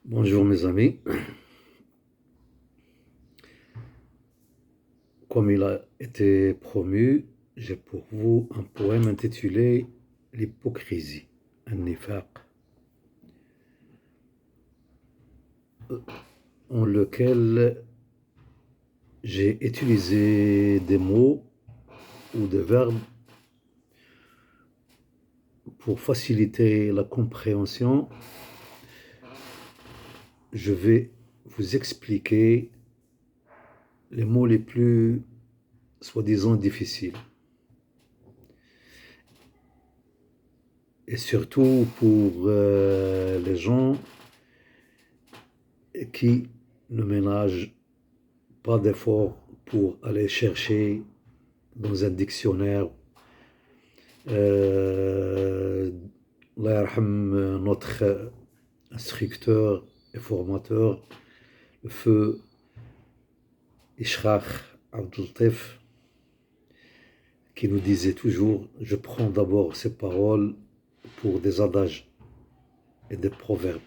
Bonjour mes amis, comme il a été promu, j'ai pour vous un poème intitulé L'hypocrisie, un nifaq, en lequel j'ai utilisé des mots ou des verbes pour faciliter la compréhension. Je vais vous expliquer les mots les plus soi-disant difficiles. Et surtout pour les gens qui ne ménagent pas d'effort pour aller chercher dans un dictionnaire. Allah yarham notre instructeur et formateur, le feu Ishraq Abdul-Latif, qui nous disait toujours: je prends d'abord ces paroles pour des adages et des proverbes.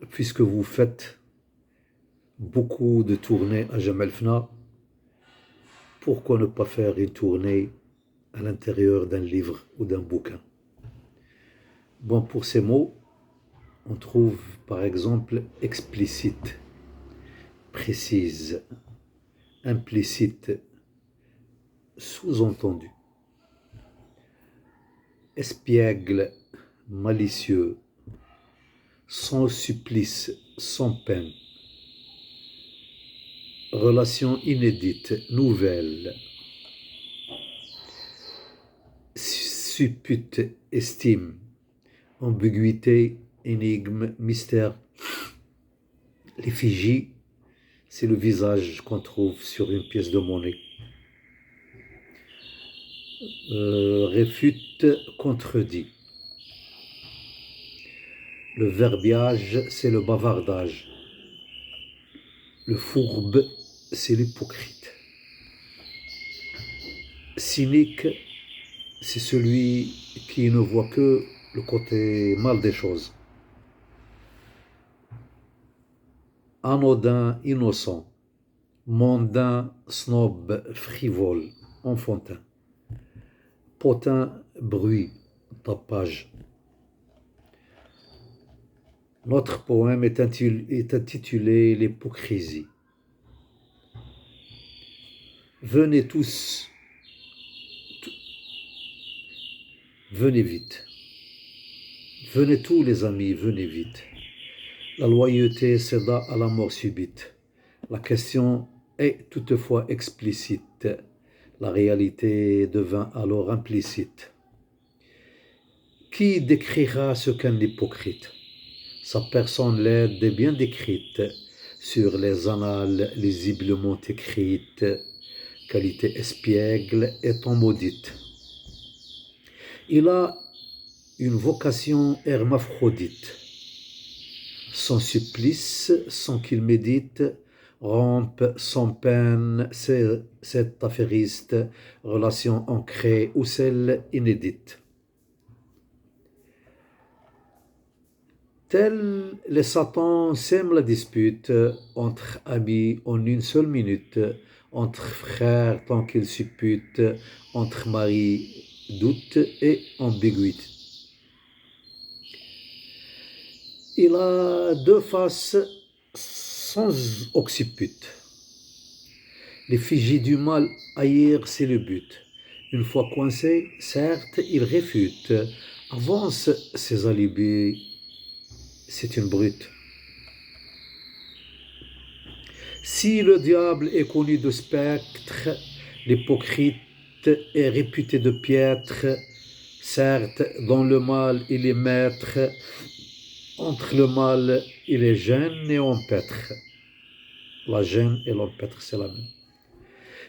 Puisque vous faites beaucoup de tournées à Jemaa el-Fna, pourquoi ne pas faire une tournée à l'intérieur d'un livre ou d'un bouquin? Bon, pour ces mots, on trouve par exemple explicite, précise, implicite, sous-entendu, espiègle, malicieux, sans supplice, sans peine, relation inédite, nouvelle, suppute, estime, ambiguïté, énigme, mystère. L'effigie, c'est le visage qu'on trouve sur une pièce de monnaie. Réfute, contredit. Le verbiage, c'est le bavardage. Le fourbe, c'est l'hypocrite. Cynique, c'est celui qui ne voit que le côté mal des choses. Anodin, innocent. Mondain, snob, frivole, enfantin. Potin, bruit, tapage. Notre poème est intitulé L'hypocrisie. Venez tous, venez vite. Venez tous les amis, venez vite. La loyauté céda à la mort subite. La question est toutefois explicite. La réalité devint alors implicite. Qui décrira ce qu'est un hypocrite? Sa personne laide est bien décrite sur les annales lisiblement écrites. Qualité espiègle étant maudite. Il a une vocation hermaphrodite. Sans supplice, sans qu'il médite, rampe sans peine, cet affairiste, relation ancrée ou celle inédite. Tels les satans sèment la dispute entre amis en une seule minute, entre frères tant qu'ils supputent, entre maris, doute et ambiguïté. Il a deux faces sans occiput. L'effigie du mal haïr, c'est le but. Une fois coincé, certes, il réfute, avance ses alibis, c'est une brute. Si le diable est connu de spectre, l'hypocrite est réputé de piètre. Certes, dans le mal, il est maître. Entre le mal, il est gêne et empêtre. La gêne et l'empêtre, c'est la même.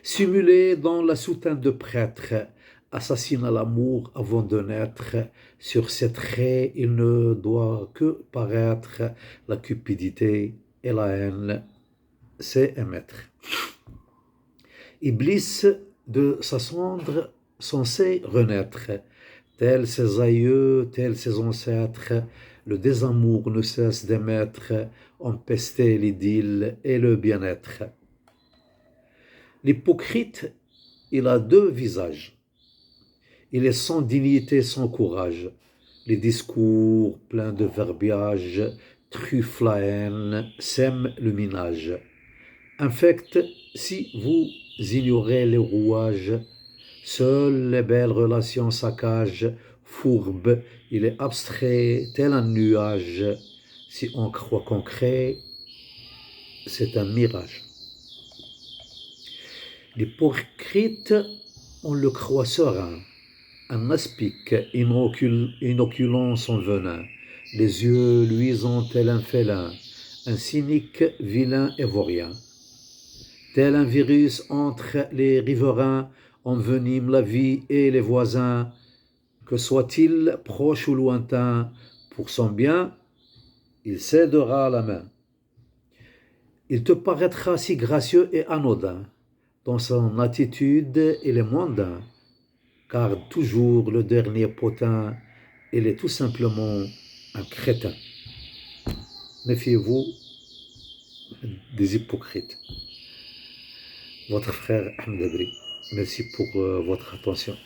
Simulé dans la soutane de prêtre, assassine à l'amour avant de naître. Sur ses traits, il ne doit que paraître la cupidité et la haine. C'est émettre. Iblis, de sa cendre, censé renaître, tels ses aïeux, tels ses ancêtres, Le désamour ne cesse d'émettre, empester l'idylle et le bien-être. L'hypocrite, il a deux visages. Il est sans dignité, sans courage. Les discours pleins de verbiage truffent la haine, sèment le minage. Infecte, si vous ignorez les rouages, seules les belles relations saccagent. Fourbe, il est abstrait, tel un nuage. Si on croit concret, c'est un mirage. L'hypocrite, on le croit serein, un aspic inoculant son venin, les yeux luisants tel un félin, un cynique vilain et vaurien. Tel un virus entre les riverains, envenime la vie et les voisins, que soit-il proche ou lointain, pour son bien, il cédera la main. Il te paraîtra si gracieux et anodin, dans son attitude il est mondain, car toujours le dernier potin, il est tout simplement un crétin. Méfiez-vous des hypocrites. Votre frère Ahmed Abri. Merci pour votre attention.